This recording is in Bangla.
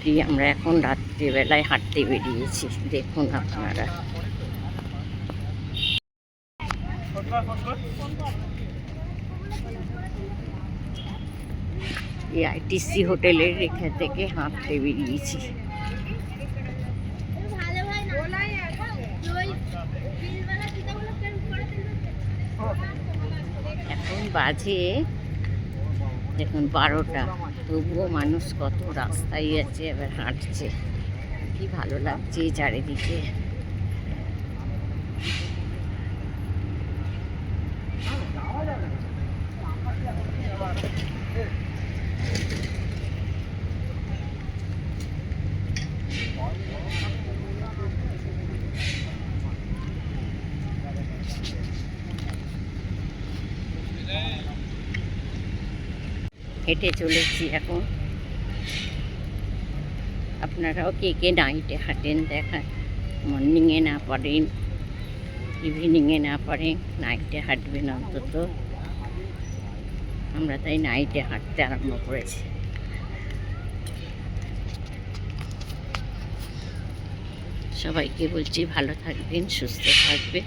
রাত্রি, আমরা এখন রাত্রিবেলায় হাঁটতে বেরিয়েছি। দেখুন আপনারা, এই আইটিসি হোটেলের এখান থেকে হাঁটতে বেরিয়েছি। এখন বাজে দেখুন 12টা, তবুও মানুষ কত রাস্তায় আছে, এবার হাঁটছে। কি ভালো লাগছে চারিদিকে। হেঁটে চলেছি এখন। আপনারাও কে কে নাইটে হাঁটেন দেখান, মর্নিংয়ে না পারেন, ইভিনিংয়ে না পারেন, নাইটে হাঁটবেন অন্তত। আমরা তাই নাইটে হাঁটতে আরম্ভ করেছি। সবাইকে বলছি ভালো থাকবেন, সুস্থ থাকবেন।